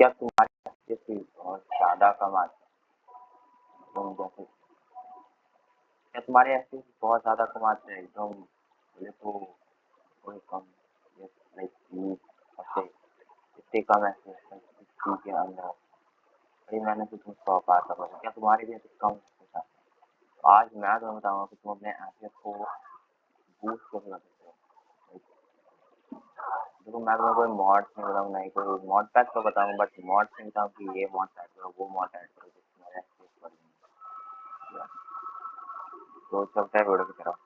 क्या तुम्हारे अच्छे से बहुत ज़्यादा कम आते हैं तुम जैसे क्या तुम्हारे ऐसे बहुत ज़्यादा कमाते हैं एकदम बोले तो कोई कम लाइक 20 ऐसे इतने कम ऐसे किसी के अंदर बड़ी मैंने तो तुम 100 पार कर पाया क्या तुम्हारे भी ऐसे कम ऐसे आते हैं तो आज मैं तुम्हें बताऊंगा कि तुम अपने ऐसे को बूस्ट कैसे कर सकते हो देखो मैं तुम्हें कोई मॉड नहीं बताऊँ नहीं कोई मॉड पैक तो बताऊँ बट मॉड नहीं बताऊँ कि ये मॉड ऐड करो वो मॉड ऐड करो जिससे तुम्हारे ऐसे बढ़ जाएंगे तो चलता है वीडियो की तरफ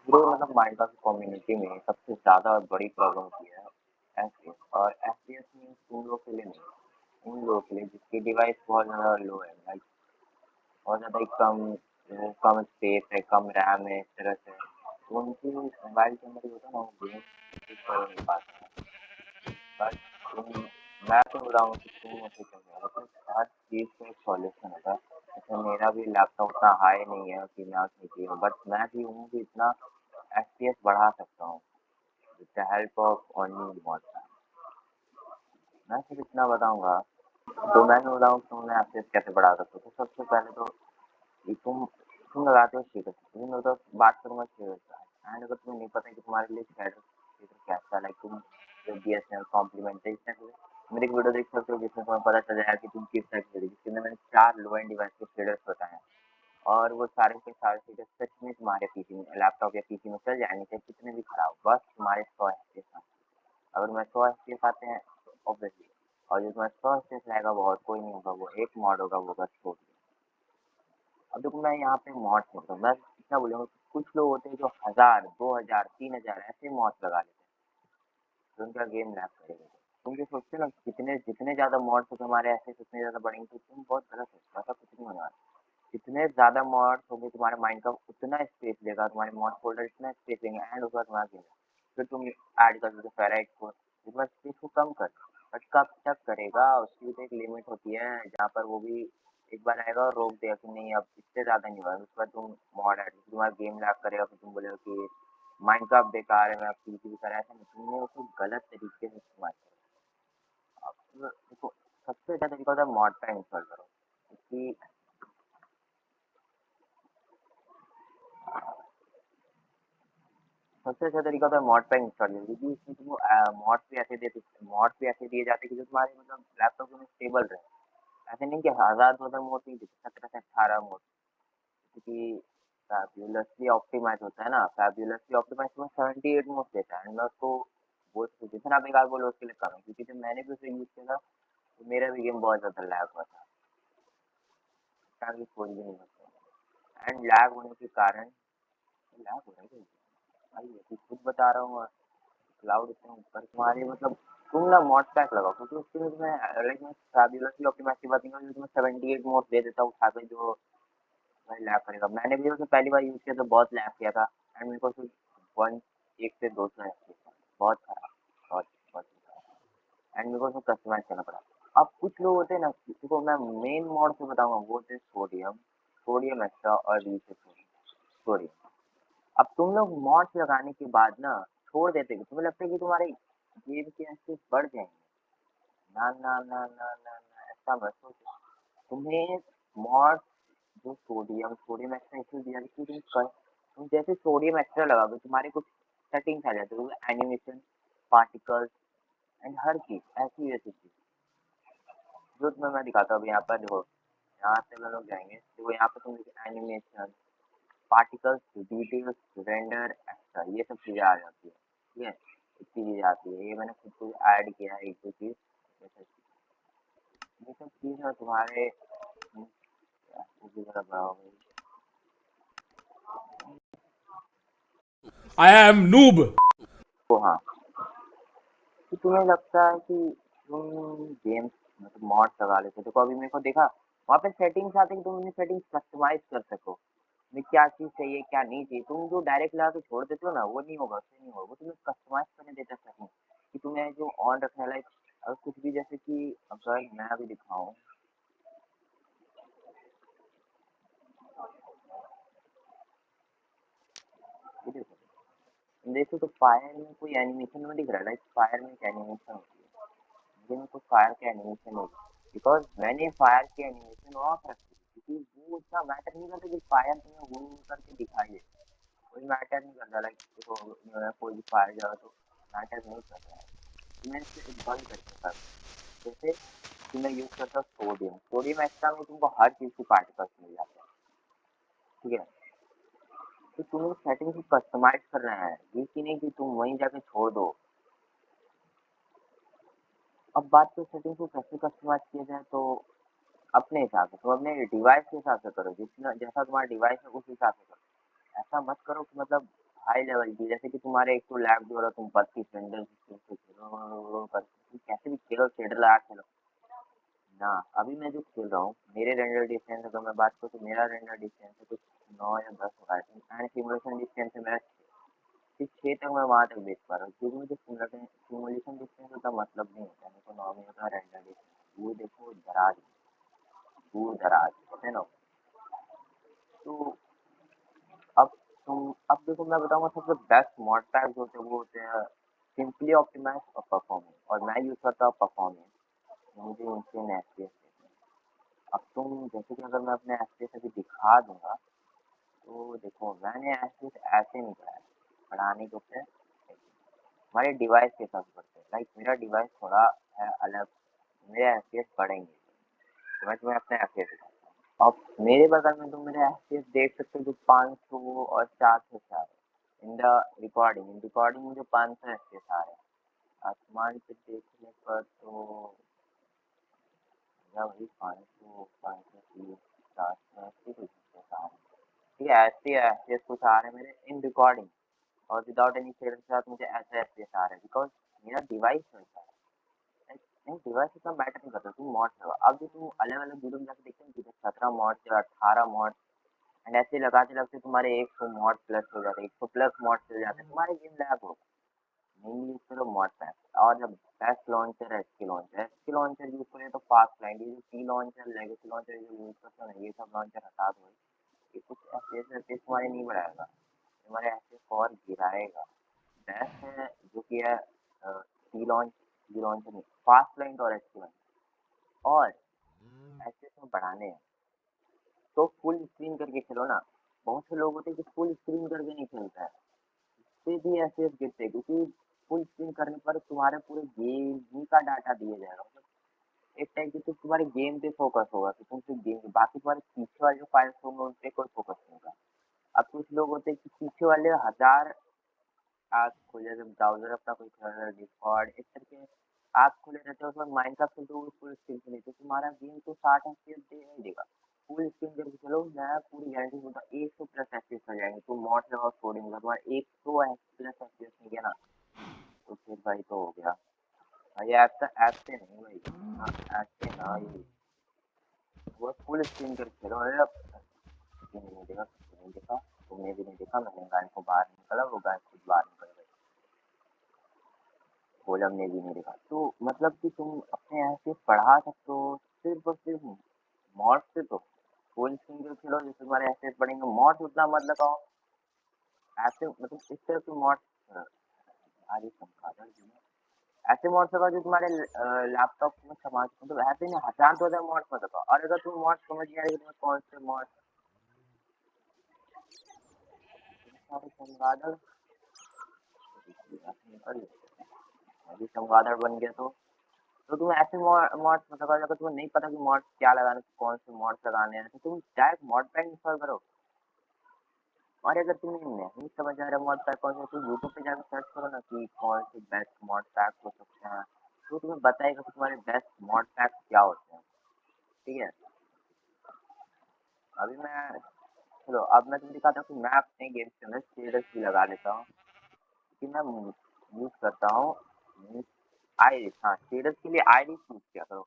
पूरे मतलब माइनक्राफ्ट कम्युनिटी में सबसे ज़्यादा बड़ी प्रॉब्लम की है एफपीएस और एफपीएस मीन्स उन लोगों के लिए नहीं उन लोगों के लिए जिसकी डिवाइस बहुत ज़्यादा लो है लाइक बहुत ज़्यादा ही कम स्पेस है कम रैम है इस तरह से तो उनकी मोबाइल के अंदर ही होता है ना वो गेम कर नहीं पाते हैं बट तुम मैं तो बताऊँ कि तुम ऐसे कर मतलब हर चीज़ का एक सॉल्यूशन होता है जैसे मेरा भी लैपटॉप उतना हाई नहीं है कि मैं उसमें की हूँ बट मैं भी हूँ कि इतना एफपीएस बढ़ा सकता हूँ with the help of only mod. मैं सिर्फ इतना बताऊंगा तो मैं भी बताऊँ तुमने एफपीएस कैसे बढ़ा सकते हो तो सबसे पहले तो ये तुम लगाते हो शेडर लेकिन मैं तो बात करूंगा शेडर का एंड अगर तुम्हें नहीं पता है कि तुम्हारे लिए शेडर शेडर कैसा है लाइक तुम जो बीएसएनएल कॉम्प्लीमेंटेशन मेरे एक वीडियो देख सकते हो जिसमें तुम्हें पता चल जाएगा कि तुम किस टाइप से जिसके अंदर मैंने 4 लो एंड डिवाइस के शेडर्स बताए हैं और वो सारे के सारे शेडर्स सच में तुम्हारे पीसी में लैपटॉप या पीसी में चल जाएंगे चाहे कितने भी खराब बस तुम्हारे 100 एफपीएस अगर मैं 100 एफपीएस आते हैं ऑब्वियसली और जो तुम्हारे 100 एफपीएस रहेगा वो और कोई नहीं होगा वो एक मॉड होगा वो बस छोड़ अब देखो मैं यहाँ पे मॉड्स नहीं बताऊँ मैं क्या बोलूँगा कुछ लोग होते हैं जो 1000 2000 3000 ऐसे मॉड्स लगा लेते हैं तो उनका गेम लैग करेगा तुम जो सोचते हो ना जितने जितने ज़्यादा मॉड्स होंगे हमारे ऐसे उतने ज़्यादा बढ़ेंगे तो तुम बहुत गलत सोचते हो ऐसा कुछ नहीं होने वाला जितने ज़्यादा मॉड्स होंगे तुम्हारे माइंड का उतना स्पेस लेगा तुम्हारे मॉड फोल्डर इतना स्पेस लेंगे एंड उसके बाद तुम्हारा गेम फिर तुम ऐड कर सकते हो फेराइट को इतना स्पेस को कम कर बट कब तक करेगा उसकी भी तो एक लिमिट होती है जहाँ पर वो भी एक बार आएगा और रोक देगा कि नहीं अब इससे ज़्यादा नहीं होगा उसके बाद तुम मॉड ऐड तुम्हारा गेम लैग करेगा फिर तुम बोलेगा कि माइनक्राफ्ट बेकार है मैं अब पीसी भी करा ऐसा नहीं तुमने उसको गलत तरीके से इस्तेमाल करा अब देखो सबसे अच्छा तरीका होता है मॉड पैक इंस्टॉल करो क्योंकि सबसे अच्छा तरीका होता है मॉड पैक इंस्टॉल करना क्योंकि इसमें तुमको मॉड्स भी ऐसे दिए जाते हैं कि जो तुम्हारे मतलब लैपटॉप में स्टेबल रहे ऐसे नहीं कि 1000 2000 मोड नहीं देते 17 से 18 मोड क्योंकि फैब्यूलसली ऑप्टिमाइज होता है ना फैब्यूलसली ऑप्टिमाइज में 78 मोड देता है एंड मैं उसको बोल जितना बेकार बोलो उसके लिए कम है क्योंकि जब मैंने भी उसे यूज किया था तो मेरा भी गेम बहुत ज्यादा लैग हुआ था ताकि खोल भी नहीं सकता एंड लैग होने के कारण लैग हो रहा है क्या? भाई ये तो खुद बता रहा हूँ क्लाउड इतने ऊपर तुम्हारी मतलब तुम ना मॉड पैक लगाओ क्योंकि उसके लिए तुम्हें लाइक मैं फैबुलसली ऑप्टिमाइज की बात नहीं करूँ तुम्हें 78 मोड दे देता हूँ उठा के जो भाई लैग करेगा मैंने भी उसे पहली बार यूज किया तो बहुत लैग किया था एंड मेरे को सिर्फ वन 1 से 2 बहुत खराब बहुत बहुत एंड मेरे को उसमें कस्टमाइज करना पड़ा अब कुछ लोग होते हैं ना देखो मैं मेन मॉड से बताऊंगा वो होते हैं सोडियम सोडियम एक्स्ट्रा और रीसेट सोडियम अब तुम लोग मॉड्स लगाने के बाद ना छोड़ देते हो तुम्हें लगता है कि तुम्हारे गेम के एक्सेस बढ़ जाएंगे ना ना ना ना ना ना ऐसा मत सोचो तुम्हें मॉड जो सोडियम एक्स्ट्रा इसलिए दिया कि तुम जैसे सोडियम एक्स्ट्रा लगाओगे तुम्हारे कुछ सेटिंग्स आ जाते हैं एनिमेशन पार्टिकल्स एंड हर चीज ऐसी वैसी चीज जो तुम्हें मैं दिखाता हूँ अभी यहाँ पर देखो यहाँ से हम लोग जाएंगे देखो यहाँ पर तुम animation particles details render extra ये सब चीज़ें आ जाती है ठीक है इतनी चीज़ें आती है ये मैंने खुद को ऐड किया है एक दो चीज़ ये सब चीज़ ना तुम्हारे I am noob. तो हाँ कि तुम्हें लगता है कि तुम गेम्स मतलब मॉड्स लगा लेते हो देखो अभी मेरे को देखा वहाँ पे सेटिंग्स आते हैं कि तुम अपनी सेटिंग्स कस्टमाइज कर सको तुम्हें क्या चीज़ चाहिए क्या नहीं चाहिए तुम जो डायरेक्ट लगा के छोड़ देते हो ना वो नहीं होगा उससे नहीं होगा वो तुम्हें कस्टमाइज करने देता है सेटिंग कि तुम्हें जो ऑन रखना है लाइक अगर कुछ भी जैसे कि अगर मैं अभी दिखाऊँ ये देखो देखो तो फायर में कोई एनिमेशन में दिख रहा है लाइक फायर में एक एनिमेशन होती है गेम में कुछ फायर के एनिमेशन है, बिकॉज मैंने फायर के एनिमेशन ऑफ रखी थी, क्योंकि वो इतना मैटर नहीं करता कि फायर तुम्हें वो करके दिखाई दे, कोई मैटर नहीं करता। लाइक देखो कोई भी फायर जाओ तो मैटर नहीं कर रहा है, तो मैं इसे बंद करके कर, जैसे कि मैं यूज करता हूँ सोडियम। सोडियम एक्स्ट्रा में तुमको हर चीज की पार्टिकल्स मिल जाते हैं, ठीक है। तो तुम्हें सेटिंग को कस्टमाइज करना है, ये कि नहीं कि तुम वहीं जाके छोड़ दो। अब बात तो सेटिंग को कैसे कस्टमाइज किया जाए, तो अपने हिसाब से तुम अपने डिवाइस के हिसाब से करो, जितना जैसा तुम्हारा डिवाइस है उस हिसाब से करो। ऐसा मत करो कि मतलब हाई लेवल की, जैसे कि तुम्हारे एक तो लैग जो हो रहा, तुम 32 रेंडर से खेलो, कैसे भी खेलो, शेडर लगा खेलो ना। अभी मैं जो खेल रहा हूँ, मेरे रेंडर डिस्टेंस अगर मैं बात करूँ तो मेरा रेंडर डिस्टेंस है कुछ 9 या 10 होगा, एंड सिमुलेशन डिस्टेंस है मेरा 6 तक, मैं वहाँ तक देख पा रहा हूँ, क्योंकि मुझे सिमुलेशन डिस्टेंस का मतलब नहीं होता, मेरे को नॉर्मल होता है रेंडर डिस्टेंस। वो देखो दराज, दूर दराज होते हैं ना। तो अब अब देखो मैं बताऊंगा सबसे बेस्ट मॉड पैक्स होते हैं, वो होते हैं सिंपली ऑप्टिमाइज और परफॉर्मेंस, और मैं यूज करता हूँ परफॉर्मेंस। मुझे इनसे एफपीएस। अब तुम जैसे कि अगर मैं अपने एफपीएस अभी दिखा दूंगा, तो देखो मैंने एफपीएस ऐसे नहीं कराया, बढ़ाने के ऊपर हमारे डिवाइस के हिसाब से बढ़ते हैं। लाइक मेरा डिवाइस थोड़ा है अलग, मेरे एफपीएस बढ़ेंगे, तो मैं तुम्हें अपने एफपीएस दिखाता हूँ। अब मेरे बगल में तुम मेरे एफपीएस देख सकते हो जो 500 और 400 से आ रहे हैं। इन रिकॉर्डिंग मुझे 500 एफपीएस आ रहे हैं। आसमान से देखने पर तो या वही 500 530 400 ऐसे कुछ एफपीएस आ रहे हैं, ठीक है। ऐसे एफपीएस कुछ आ रहे हैं मेरे इन रिकॉर्डिंग, और विदाउट एनी शेयर के साथ मुझे ऐसे एफपीएस आ रहे हैं, बिकॉज मेरा डिवाइस वैसा है। नहीं, डिवाइस इतना मैटर नहीं करता, तुम मॉड लगाओ। अब जो तुम अलग अलग वीडियो में जाकर देखते हैं कि 17 मॉड या 18 मॉड, एंड ऐसे लगाते लगते तुम्हारे 100 मॉड प्लस हो जाते हैं, 100 प्लस मॉड चल जाते हैं, तुम्हारे गेम लैग होगा। नहीं यूज करो मॉड पैक। और जब बेस्ट लॉन्चर है एसके लॉन्चर यूज करें तो फास्ट क्लाइंट, ये जो सी लॉन्चर लेगेसी लॉन्चर जो यूज करते हो ना, ये सब लॉन्चर हटा दो। ये कुछ एफपीएस तुम्हारे नहीं बढ़ाएगा, तुम्हारे एफपीएस और गिराएगा। बेस्ट है जो कि है सी लॉन्चर नहीं, फास्ट क्लाइंट और एसके लॉन्चर। और एफपीएस में बढ़ाने हैं तो फुल स्क्रीन करके खेलो ना। बहुत से लोग होते हैं कि फुल स्क्रीन करके नहीं खेलता है, उससे भी एफपीएस गिरते हैं, क्योंकि फुल स्क्रीन करने पर तुम्हारे पूरे गेम ही का डाटा दिया जाएगा। मतलब एक टाइप की तो तुम्हारे गेम पे फोकस होगा कि तुम सिर्फ गेम, बाकी तुम्हारे पीछे वाले जो फाइल्स होंगे उन पे कोई फोकस नहीं होगा। अब कुछ लोग होते हैं कि पीछे वाले 1000 ऐप खोले, जब ब्राउजर अपना कोई खोल रहा है, डिस्कॉर्ड इस तरह के ऐप खोले रहते हैं, उसमें माइनक्राफ्ट खेलते हो फुल स्क्रीन पे नहीं, तो तुम्हारा गेम तो 60 एफपीएस दे नहीं देगा। फुल स्क्रीन करके चलो, मैं पूरी गारंटी बोलता हूँ 100 प्लस एफपीएस हो जाएंगे। तुम मॉड लगाओ कोडिंग का, तुम्हारा 100 प्लस एफपीएस नहीं गया ना, तो फिर भाई तो हो गया भाई। ऐप से नहीं भाई, हाँ ऐप से ना, ये वो फुल स्क्रीन करके चलो। अरे अब किसी ने नहीं देखा, किसी ने नहीं देखा, तुमने भी नहीं देखा, मैंने गाय को बाहर निकला, वो गाय खुद बाहर निकल गई, कोलम ने भी नहीं देखा। तो मतलब कि तुम अपने ऐसे पढ़ा सकते हो सिर्फ और सिर्फ मॉड से। तो फुल स्क्रीन करके खेलो, जैसे तुम्हारे ऐसे पढ़ेंगे, मॉड उतना मत लगाओ ऐसे, मतलब इस तरह के मॉड आगे चमकादड़ जी ने ऐसे मॉड्स लगाओ जो तुम्हारे लैपटॉप में समाज, मतलब ऐसे नहीं हजार 2000 मॉड्स मत लगाओ। और अगर तुम मॉड समझ नहीं आ रही तुम्हें कौन से मॉड सारे चमगादड़, अभी चमगादड़ बन गया तो तुम ऐसे मॉड्स मत लगाओ। अगर तुम्हें नहीं पता कि मॉड्स क्या लगाने, कौन से मॉड्स लगाने हैं, तो तुम डायरेक्ट मॉड पैक इंस्टॉल करो। और अगर तुम्हें नहीं समझ आ रहा मॉड पैक कौन सा, तो यूट्यूब पे जाकर सर्च करो ना कि कौन से बेस्ट मॉड पैक हो सकते हैं, तो तुम्हें बताएगा कि तुम्हारे बेस्ट मॉड पैक क्या होते हैं, ठीक है। अभी मैं चलो अब मैं तुम्हें दिखाता हूँ कि मैं अपने गेम्स के अंदर शेडर्स भी लगा लेता हूँ, कि मैं यूज करता हूँ आइरिस। हाँ, शेडर्स के लिए आइरिस यूज किया करो,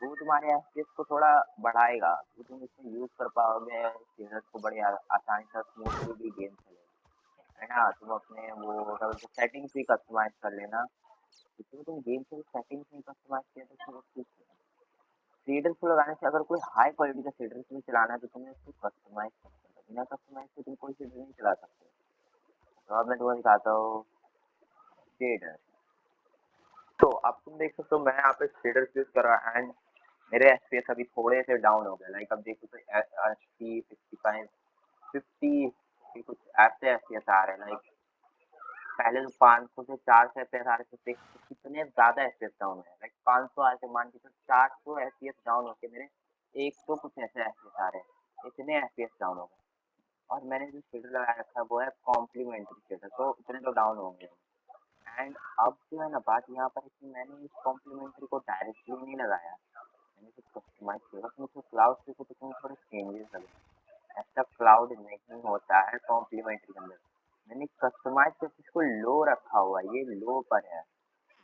वो तुम्हारे एफपीएस को थोड़ा बढ़ाएगा, तो तुम इसमें यूज कर पाओगे शेडर्स को बड़े आसानी से, स्मूथली भी गेम चलेगा, है ना। तुम अपने वो क्या बोलते हैं सेटिंग्स भी कस्टमाइज कर लेना, क्योंकि तुम गेम के सेटिंग्स नहीं कस्टमाइज किया तो फिर कुछ शेडर्स को लगाने से, अगर कोई हाई क्वालिटी का शेडर्स भी चलाना है तो तुम्हें उसको कस्टमाइज करना पड़ेगा, बिना कस्टमाइज के तुम कोई शेडर नहीं चला सकते। तो अब मैं तुम्हें दिखाता हूँ शेडर। तो अब तुम देख सकते हो मैं यहाँ पे शेडर यूज कर रहा एंड मेरे एफपीएस अभी थोड़े से डाउन हो गए। लाइक अब देखो तो 80 65 50 के कुछ ऐसे एफपीएस आ रहे हैं। लाइक पहले तो 500 से 400 एफपीएस आ रहे थे, तो कितने ज्यादा एफपीएस डाउन है। लाइक 500 आ रहे मान के तो 400 एफपीएस डाउन होके मेरे 100 कुछ ऐसे एफपीएस आ रहे हैं। इतने एफपीएस डाउन हो गए। और मैंने जो शेडर लगाया रखा है वो है कॉम्प्लीमेंट्री शेडर, तो इतने तो डाउन होंगे। एंड अब जो है ना बात यहाँ पर है कि मैंने इस कॉम्प्लीमेंट्री को डायरेक्टली नहीं लगाया, मैंने कुछ कस्टमाइज किया। बस मुझे क्लाउड से कुछ थोड़े चेंजेस लगे। ऐसा क्लाउड नहीं होता है कॉम्प्लीमेंट्री के अंदर। मैंने कस्टमाइज करके इसको लो रखा हुआ है, ये लो पर है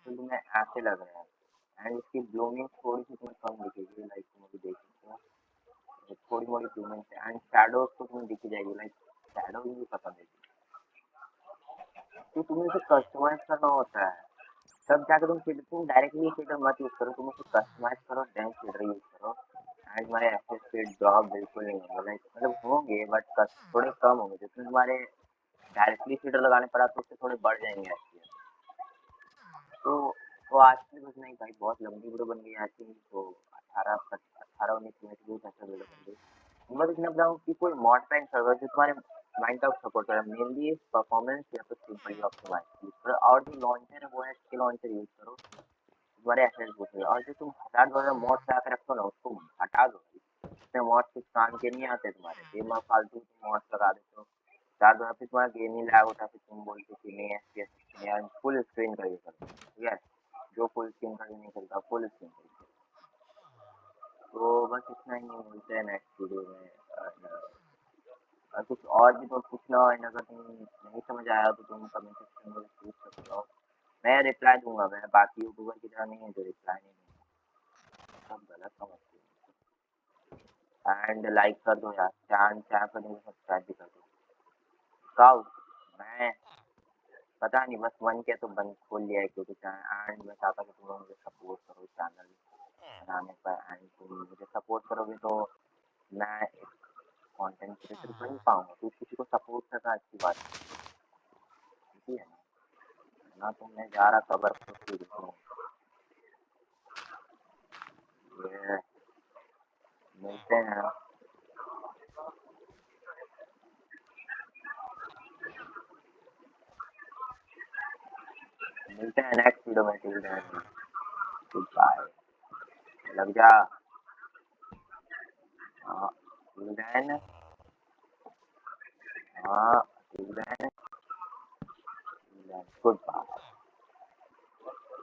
तो तुम्हें ऐसे लग रहा है। एंड इसकी ब्लूमिंग थोड़ी सी तुम्हें कम दिखेगी। लाइक तुम अभी देख सकते हो थोड़ी मोड़ी ब्लूमिंग है। एंड शैडोज तो तुम्हें दिख जाएगी। लाइक शैडो भी पसंद है तो तुम्हें इसे कस्टमाइज करना होता है, तब जाकर तुम डायरेक्टली शेडर मत यूज करो, तुम उसे कस्टमाइज करो देन शेडर यूज करो। एंड तुम्हारे एफएस स्पीड ड्रॉप बिल्कुल नहीं होंगे। लाइक मतलब होंगे बट थोड़े कम होंगे। जैसे तुम्हारे डायरेक्टली शेडर लगाने पड़ा तो उससे थोड़े बढ़ जाएंगे एफपीएस। तो आज की बस नहीं भाई, बहुत लंबी वीडियो बन गई आई थिंक। तो 18-19 मिनट की ऐसा वीडियो बन गई। मैं तो इतना बताऊँ कि कोई मॉड पैक सर्वर जो तुम्हारे माइनक्राफ्ट सपोर्ट करे, मेनली परफॉर्मेंस या तो सिंपली ऑप्टिमाइज यूज करो। और जो लॉन्चर है वो है स्किल लॉन्चर यूज करो, तुम्हारे एफएस बूस्ट होगा। और जो तुम 1000-2000 मॉड्स लगा के रखो ना उसको हटा दो। इसमें मॉड्स कुछ काम के नहीं आते तुम्हारे, ये मैं फालतू मॉड्स लगा देते हो। 4 फिर तुम्हारा गेम ही लैग होता है, फिर तुम बोलते कि नहीं एफपीएस यार फुल स्क्रीन का यूज करो। ठीक है, जो फुल स्क्रीन का नहीं चलता फुल स्क्रीन का। तो बस इतना ही, मिलते हैं नेक्स्ट वीडियो में। और कुछ और भी तो पूछना हो, अगर तुम नहीं समझ आया तो तुम कमेंट सेक्शन में पूछ सकते हो, मैं रिप्लाई दूंगा। मैं बाकी यूट्यूबर की तरह नहीं है जो रिप्लाई नहीं दूंगा, सब गलत समझते हैं। एंड लाइक कर दो यार, चैनल पर नहीं सब्सक्राइब भी कर दो। काउ मैं पता नहीं बस मन किया तो बंद खोल लिया है क्योंकि चैनल। एंड मैं चाहता हूँ कि तुम लोग मुझे सपोर्ट करो चैनल बनाने पर। एंड तुम मुझे सपोर्ट करोगे तो मैं एक कंटेंट क्रिएटर बन पाऊंगा। तो किसी को सपोर्ट करना अच्छी बात है ना। तो मैं जा रहा कवर को ये मिलते हैं नेक्स्ट वीडियो में। Till then goodbye. लग जा। हाँ टिल देन। हाँ टिल देन गुड बाय।